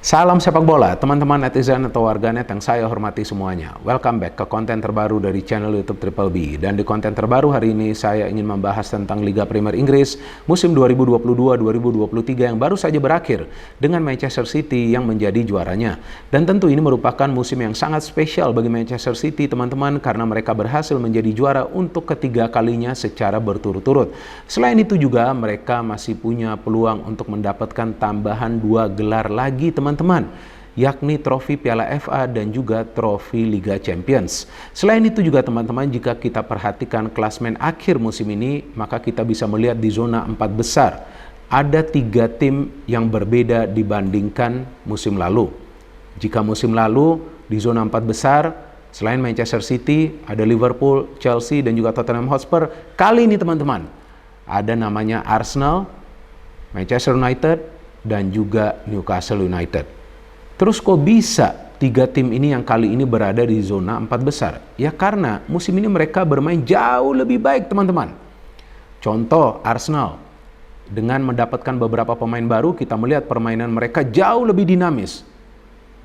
Salam sepak bola, teman-teman netizen atau warganet yang saya hormati semuanya. Welcome back ke konten terbaru dari channel YouTube Triple B. Dan di konten terbaru hari ini saya ingin membahas tentang Liga Premier Inggris musim 2022-2023 yang baru saja berakhir dengan Manchester City yang menjadi juaranya. Dan tentu ini merupakan musim yang sangat spesial bagi Manchester City, teman-teman, karena mereka berhasil menjadi juara untuk ketiga kalinya secara berturut-turut. Selain itu juga mereka masih punya peluang untuk mendapatkan tambahan 2 gelar lagi, teman-teman, yakni trofi Piala FA dan juga trofi Liga Champions. Selain itu juga teman-teman, jika kita perhatikan klasmen akhir musim ini, maka kita bisa melihat di zona 4 besar ada 3 tim yang berbeda dibandingkan musim lalu. Jika musim lalu di zona 4 besar selain Manchester City ada Liverpool, Chelsea dan juga Tottenham Hotspur, kali ini teman-teman ada namanya Arsenal, Manchester United dan juga Newcastle United. Terus kok bisa 3 tim ini yang kali ini berada di zona 4 besar? Ya karena musim ini mereka bermain jauh lebih baik, teman-teman. Contoh Arsenal, dengan mendapatkan beberapa pemain baru, kita melihat permainan mereka jauh lebih dinamis.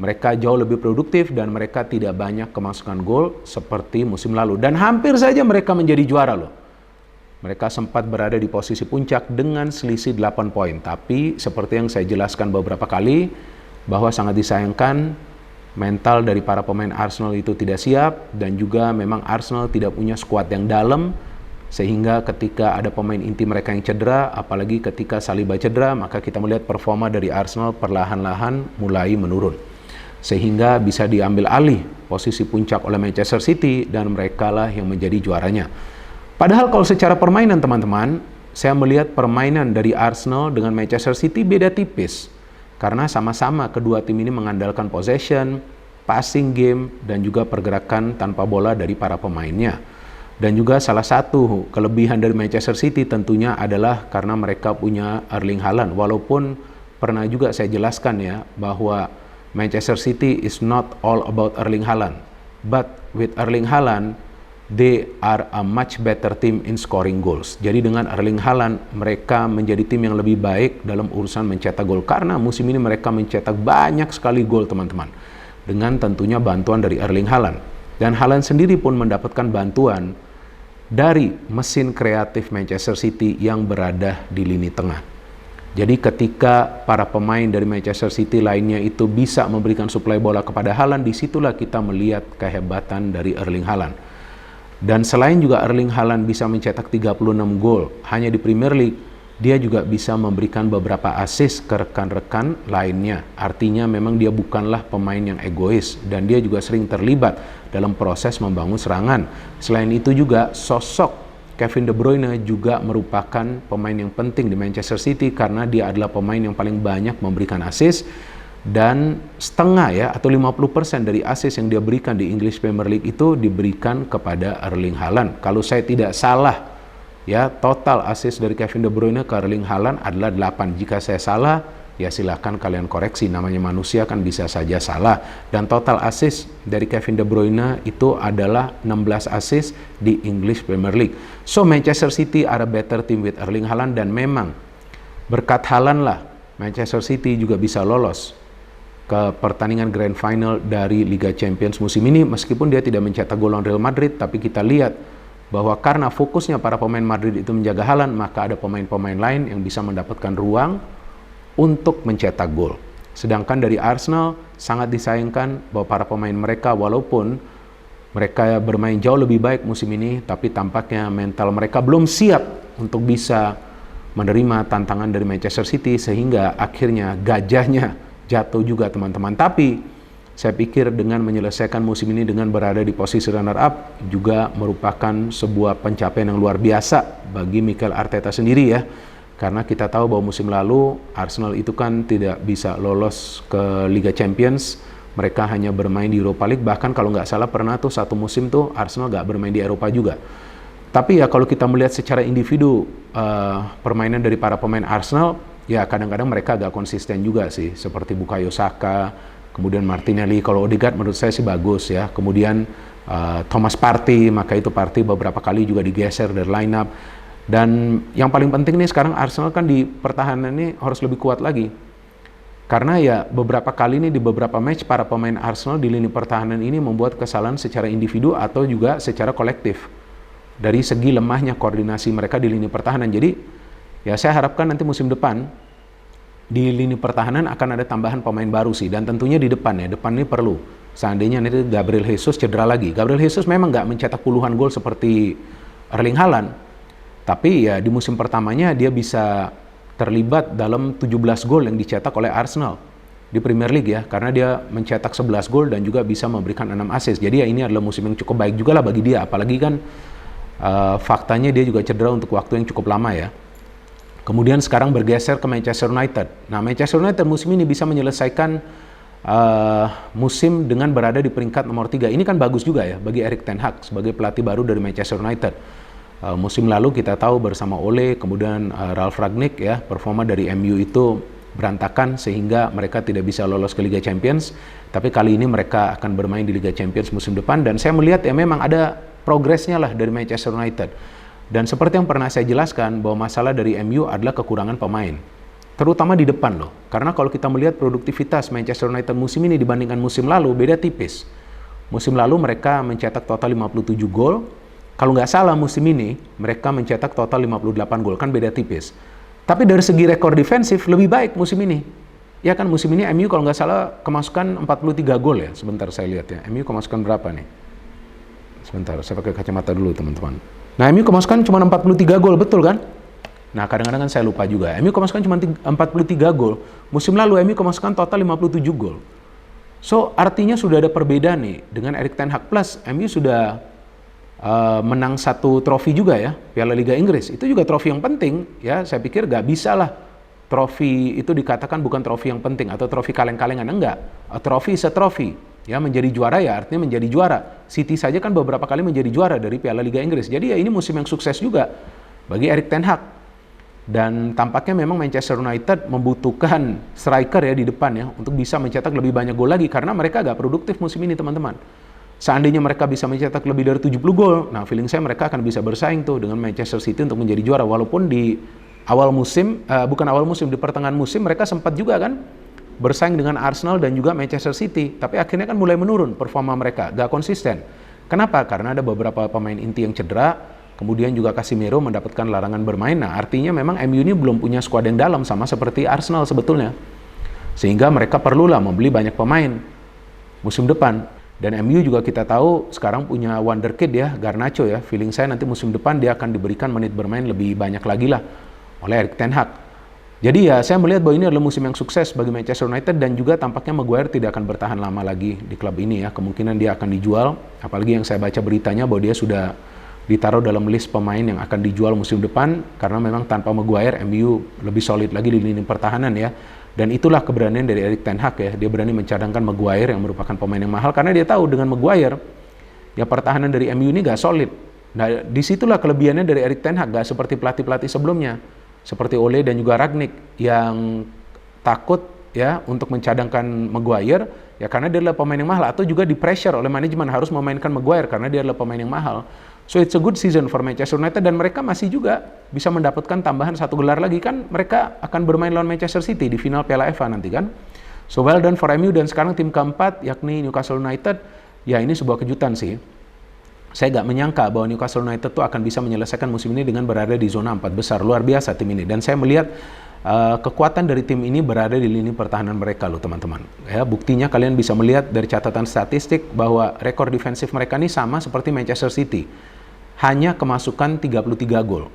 Mereka jauh lebih produktif dan mereka tidak banyak kemasukan gol seperti musim lalu. Dan hampir saja mereka menjadi juara loh. Mereka sempat berada di posisi puncak dengan selisih 8 poin. Tapi seperti yang saya jelaskan beberapa kali, bahwa sangat disayangkan mental dari para pemain Arsenal itu tidak siap. Dan juga memang Arsenal tidak punya skuad yang dalam. Sehingga ketika ada pemain inti mereka yang cedera, apalagi ketika Saliba cedera, maka kita melihat performa dari Arsenal perlahan-lahan mulai menurun. Sehingga bisa diambil alih posisi puncak oleh Manchester City dan mereka lah yang menjadi juaranya. Padahal kalau secara permainan teman-teman, saya melihat permainan dari Arsenal dengan Manchester City beda tipis. Karena sama-sama kedua tim ini mengandalkan possession, passing game, dan juga pergerakan tanpa bola dari para pemainnya. Dan juga salah satu kelebihan dari Manchester City tentunya adalah karena mereka punya Erling Haaland. Walaupun pernah juga saya jelaskan ya, bahwa Manchester City is not all about Erling Haaland. But with Erling Haaland, they are a much better team in scoring goals. Jadi dengan Erling Haaland, mereka menjadi tim yang lebih baik dalam urusan mencetak gol. Karena musim ini mereka mencetak banyak sekali gol, teman-teman. Dengan tentunya bantuan dari Erling Haaland. Dan Haaland sendiri pun mendapatkan bantuan dari mesin kreatif Manchester City yang berada di lini tengah. Jadi ketika para pemain dari Manchester City lainnya itu bisa memberikan suplai bola kepada Haaland, disitulah kita melihat kehebatan dari Erling Haaland. Dan selain juga Erling Haaland bisa mencetak 36 gol hanya di Premier League, dia juga bisa memberikan beberapa assist ke rekan-rekan lainnya. Artinya memang dia bukanlah pemain yang egois dan dia juga sering terlibat dalam proses membangun serangan. Selain itu juga sosok Kevin De Bruyne juga merupakan pemain yang penting di Manchester City karena dia adalah pemain yang paling banyak memberikan assist. Dan setengah ya atau 50% dari assist yang dia berikan di English Premier League itu diberikan kepada Erling Haaland. Kalau saya tidak salah ya, total assist dari Kevin De Bruyne ke Erling Haaland adalah 8. Jika saya salah ya silakan kalian koreksi, namanya manusia kan bisa saja salah. Dan total assist dari Kevin De Bruyne itu adalah 16 assist di English Premier League. So Manchester City are a better team with Erling Haaland, dan memang berkat Haaland lah Manchester City juga bisa lolos ke pertandingan Grand Final dari Liga Champions musim ini. Meskipun dia tidak mencetak gol lawan Real Madrid, tapi kita lihat bahwa karena fokusnya para pemain Madrid itu menjaga Haaland, maka ada pemain-pemain lain yang bisa mendapatkan ruang untuk mencetak gol. Sedangkan dari Arsenal sangat disayangkan bahwa para pemain mereka, walaupun mereka bermain jauh lebih baik musim ini, tapi tampaknya mental mereka belum siap untuk bisa menerima tantangan dari Manchester City, sehingga akhirnya gajahnya jatuh juga, teman-teman. Tapi saya pikir dengan menyelesaikan musim ini dengan berada di posisi runner up juga merupakan sebuah pencapaian yang luar biasa bagi Mikel Arteta sendiri ya. Karena kita tahu bahwa musim lalu Arsenal itu kan tidak bisa lolos ke Liga Champions. Mereka hanya bermain di Europa League. Bahkan kalau nggak salah pernah tuh satu musim tuh Arsenal nggak bermain di Eropa juga. Tapi ya kalau kita melihat secara individu permainan dari para pemain Arsenal, ya kadang-kadang mereka agak konsisten juga sih, seperti Bukayo Saka, kemudian Martinelli. Kalau Odegaard menurut saya sih bagus ya. Kemudian Thomas Partey, maka itu Partey beberapa kali juga digeser dari line up. Dan yang paling penting nih sekarang Arsenal kan di pertahanan ini harus lebih kuat lagi. Karena ya beberapa kali ini di beberapa match para pemain Arsenal di lini pertahanan ini membuat kesalahan secara individu atau juga secara kolektif. Dari segi lemahnya koordinasi mereka di lini pertahanan. Jadi ya saya harapkan nanti musim depan di lini pertahanan akan ada tambahan pemain baru sih. Dan tentunya di depan ya, depan ini perlu. Seandainya nanti Gabriel Jesus cedera lagi. Gabriel Jesus memang nggak mencetak puluhan gol seperti Erling Haaland. Tapi ya di musim pertamanya dia bisa terlibat dalam 17 gol yang dicetak oleh Arsenal di Premier League ya, karena dia mencetak 11 gol dan juga bisa memberikan 6 assist. Jadi ya ini adalah musim yang cukup baik juga lah bagi dia, apalagi kan faktanya dia juga cedera untuk waktu yang cukup lama ya. Kemudian sekarang bergeser ke Manchester United. Nah, Manchester United musim ini bisa menyelesaikan musim dengan berada di peringkat nomor 3. Ini kan bagus juga ya bagi Erik ten Hag sebagai pelatih baru dari Manchester United. Musim lalu kita tahu bersama Ole, kemudian Ralf Rangnick ya, performa dari MU itu berantakan sehingga mereka tidak bisa lolos ke Liga Champions. Tapi kali ini mereka akan bermain di Liga Champions musim depan dan saya melihat ya memang ada progresnya lah dari Manchester United. Dan seperti yang pernah saya jelaskan bahwa masalah dari MU adalah kekurangan pemain. Terutama di depan loh. Karena kalau kita melihat produktivitas Manchester United musim ini dibandingkan musim lalu beda tipis. Musim lalu mereka mencetak total 57 gol. Kalau nggak salah musim ini mereka mencetak total 58 gol, kan beda tipis. Tapi dari segi rekor defensif lebih baik musim ini. Ya kan musim ini MU kalau nggak salah kemasukan 43 gol ya. Sebentar saya lihat ya. MU kemasukan berapa nih? Sebentar, saya pakai kacamata dulu teman-teman. Nah MU kemasukan cuma 43 gol, betul kan? Nah kadang-kadang kan saya lupa juga. MU kemasukan cuma 43 gol. Musim lalu MU kemasukan total 57 gol. So artinya sudah ada perbedaan nih. Dengan Erik ten Hag plus MU sudah menang satu trofi juga ya, Piala Liga Inggris. Itu juga trofi yang penting ya. Saya pikir gak bisa lah trofi itu dikatakan bukan trofi yang penting atau trofi kaleng-kalengan, enggak. Trofi setrofi ya, menjadi juara ya artinya menjadi juara. City saja kan beberapa kali menjadi juara dari Piala Liga Inggris. Jadi ya ini musim yang sukses juga bagi Erik ten Hag. Dan tampaknya memang Manchester United membutuhkan striker ya di depan ya untuk bisa mencetak lebih banyak gol lagi karena mereka agak produktif musim ini teman-teman. Seandainya mereka bisa mencetak lebih dari 70 gol, nah feeling saya mereka akan bisa bersaing tuh dengan Manchester City untuk menjadi juara. Walaupun di awal musim, bukan awal musim, di pertengahan musim mereka sempat juga kan bersaing dengan Arsenal dan juga Manchester City. Tapi akhirnya kan mulai menurun performa mereka, gak konsisten. Kenapa? Karena ada beberapa pemain inti yang cedera, kemudian juga Casemiro mendapatkan larangan bermain. Nah artinya memang MU ini belum punya skuad yang dalam sama seperti Arsenal sebetulnya. Sehingga mereka perlulah membeli banyak pemain musim depan. Dan MU juga kita tahu sekarang punya wonderkid ya, Garnacho ya. Feeling saya nanti musim depan dia akan diberikan menit bermain lebih banyak lagi lah oleh Erik ten Hag. Jadi ya saya melihat bahwa ini adalah musim yang sukses bagi Manchester United dan juga tampaknya Maguire tidak akan bertahan lama lagi di klub ini ya. Kemungkinan dia akan dijual, apalagi yang saya baca beritanya bahwa dia sudah ditaruh dalam list pemain yang akan dijual musim depan karena memang tanpa Maguire MU lebih solid lagi di lini pertahanan ya. Dan itulah keberanian dari Erik ten Hag ya, dia berani mencadangkan Maguire yang merupakan pemain yang mahal karena dia tahu dengan Maguire ya pertahanan dari MU ini gak solid. Nah disitulah kelebihannya dari Erik ten Hag, gak seperti pelatih-pelatih sebelumnya seperti Ole dan juga Rangnick yang takut ya untuk mencadangkan Maguire ya karena dia adalah pemain yang mahal atau juga di pressure oleh manajemen harus memainkan Maguire karena dia adalah pemain yang mahal. So it's a good season for Manchester United dan mereka masih juga bisa mendapatkan tambahan satu gelar lagi kan mereka akan bermain lawan Manchester City di final Piala FA nanti kan. So well done for MU dan sekarang tim keempat yakni Newcastle United ya ini sebuah kejutan sih. Saya gak menyangka bahwa Newcastle United tuh akan bisa menyelesaikan musim ini dengan berada di zona 4 besar. Luar biasa tim ini dan saya melihat kekuatan dari tim ini berada di lini pertahanan mereka loh teman-teman. Ya, buktinya kalian bisa melihat dari catatan statistik bahwa rekor defensif mereka ini sama seperti Manchester City. Hanya kemasukan 33 gol.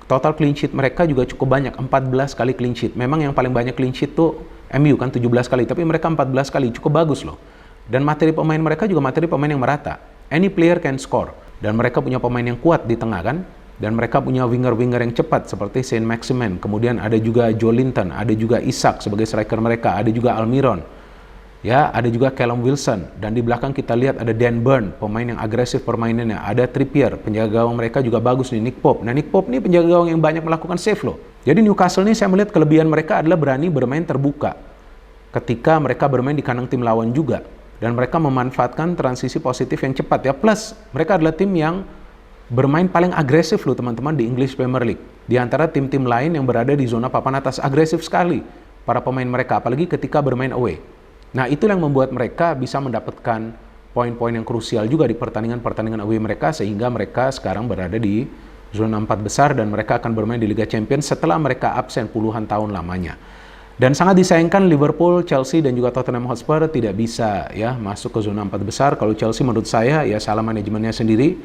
Total clean sheet mereka juga cukup banyak, 14 kali clean sheet. Memang yang paling banyak clean sheet tuh MU kan 17 kali, tapi mereka 14 kali, cukup bagus loh. Dan materi pemain mereka juga materi pemain yang merata. Any player can score. Dan mereka punya pemain yang kuat di tengah kan. Dan mereka punya winger-winger yang cepat seperti Saint-Maximin. Kemudian ada juga Joelinton, ada juga Isak sebagai striker mereka, ada juga Almiron. Ya, ada juga Callum Wilson dan di belakang kita lihat ada Dan Burn, pemain yang agresif permainannya. Ada Trippier, penjaga gawang mereka juga bagus nih, Nick Pope. Nah, Nick Pope ini penjaga gawang yang banyak melakukan save loh. Jadi Newcastle ini saya melihat kelebihan mereka adalah berani bermain terbuka. Ketika mereka bermain di kandang tim lawan juga dan mereka memanfaatkan transisi positif yang cepat ya. Plus, mereka adalah tim yang bermain paling agresif loh teman-teman di English Premier League. Di antara tim-tim lain yang berada di zona papan atas agresif sekali. para pemain mereka, apalagi ketika bermain away. Nah, itulah yang membuat mereka bisa mendapatkan poin-poin yang krusial juga di pertandingan-pertandingan away mereka, sehingga mereka sekarang berada di zona 4 besar dan mereka akan bermain di Liga Champions setelah mereka absen puluhan tahun lamanya. Dan sangat disayangkan Liverpool, Chelsea dan juga Tottenham Hotspur tidak bisa ya masuk ke zona 4 besar. Kalau Chelsea menurut saya ya salah manajemennya sendiri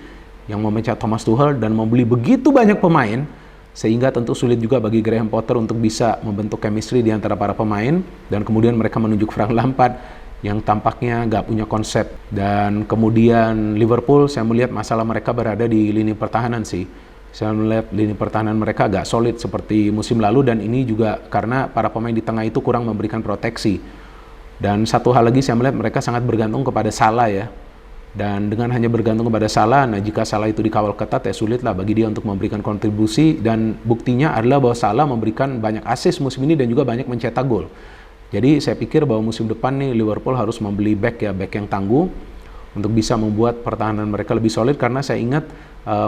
yang memecat Thomas Tuchel dan membeli begitu banyak pemain, sehingga tentu sulit juga bagi Graham Potter untuk bisa membentuk chemistry di antara para pemain, dan kemudian mereka menunjuk Frank Lampard yang tampaknya nggak punya konsep. Dan kemudian Liverpool, saya melihat masalah mereka berada di lini pertahanan sih. Saya melihat lini pertahanan mereka agak solid seperti musim lalu, dan ini juga karena para pemain di tengah itu kurang memberikan proteksi. Dan satu hal lagi, saya melihat mereka sangat bergantung kepada Salah ya. Dan dengan hanya bergantung kepada Salah, nah jika Salah itu dikawal ketat ya sulitlah bagi dia untuk memberikan kontribusi, dan buktinya adalah bahwa Salah memberikan banyak assist musim ini dan juga banyak mencetak gol. Jadi saya pikir bahwa musim depan nih Liverpool harus membeli back yang tangguh untuk bisa membuat pertahanan mereka lebih solid, karena saya ingat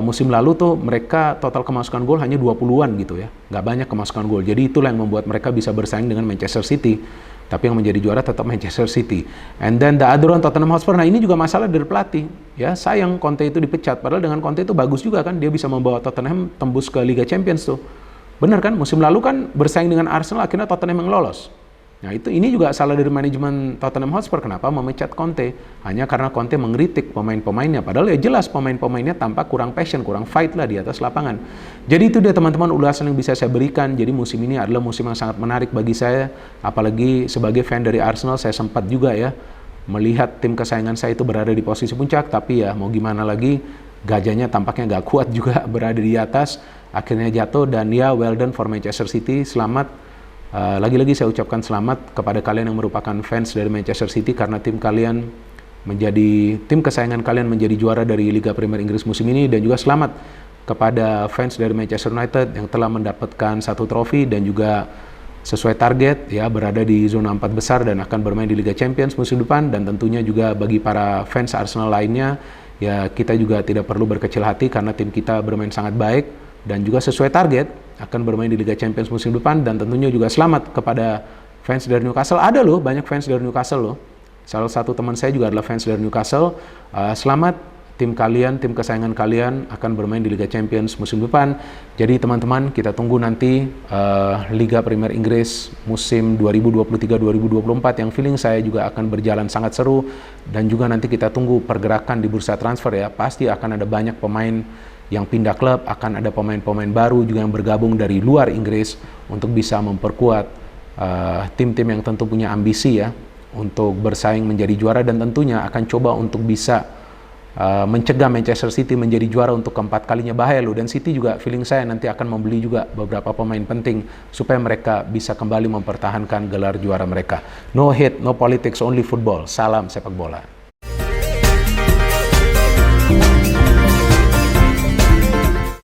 musim lalu tuh mereka total kemasukan gol hanya 20-an gitu ya, nggak banyak kemasukan gol. Jadi itulah yang membuat mereka bisa bersaing dengan Manchester City, tapi yang menjadi juara tetap Manchester City. And then the other one, Tottenham Hotspur. Nah ini juga masalah dari pelatih ya, sayang Conte itu dipecat, padahal dengan Conte itu bagus juga kan, dia bisa membawa Tottenham tembus ke Liga Champions tuh, bener kan, musim lalu kan bersaing dengan Arsenal, akhirnya Tottenham yang lolos. Nah ini juga salah dari manajemen Tottenham Hotspur, kenapa memecat Conte, hanya karena Conte mengkritik pemain-pemainnya, padahal ya jelas pemain-pemainnya tampak kurang passion, kurang fight lah di atas lapangan. Jadi itu dia teman-teman ulasan yang bisa saya berikan. Jadi musim ini adalah musim yang sangat menarik bagi saya, apalagi sebagai fan dari Arsenal. Saya sempat juga ya melihat tim kesayangan saya itu berada di posisi puncak, tapi ya mau gimana lagi, gajahnya tampaknya gak kuat juga berada di atas, akhirnya jatuh. Dan ya well done for Manchester City, selamat. Lagi-lagi saya ucapkan selamat kepada kalian yang merupakan fans dari Manchester City, karena tim kalian menjadi tim kesayangan kalian menjadi juara dari Liga Premier Inggris musim ini. Dan juga selamat kepada fans dari Manchester United yang telah mendapatkan 1 trofi dan juga sesuai target ya berada di zona 4 besar dan akan bermain di Liga Champions musim depan. Dan tentunya juga bagi para fans Arsenal lainnya ya, kita juga tidak perlu berkecil hati karena tim kita bermain sangat baik dan juga sesuai target akan bermain di Liga Champions musim depan. Dan tentunya juga selamat kepada fans dari Newcastle. Ada loh, banyak fans dari Newcastle loh. Salah satu teman saya juga adalah fans dari Newcastle. Selamat, tim kalian, tim kesayangan kalian akan bermain di Liga Champions musim depan. Jadi teman-teman, kita tunggu nanti Liga Premier Inggris musim 2023-2024 yang feeling saya juga akan berjalan sangat seru. Dan juga nanti kita tunggu pergerakan di bursa transfer ya. Pasti akan ada banyak pemain yang pindah klub, akan ada pemain-pemain baru juga yang bergabung dari luar Inggris untuk bisa memperkuat tim-tim yang tentu punya ambisi ya untuk bersaing menjadi juara, dan tentunya akan coba untuk bisa mencegah Manchester City menjadi juara untuk keempat kalinya. Bahaya loh, dan City juga feeling saya nanti akan membeli juga beberapa pemain penting supaya mereka bisa kembali mempertahankan gelar juara mereka. No hate, no politics, only football. Salam sepak bola.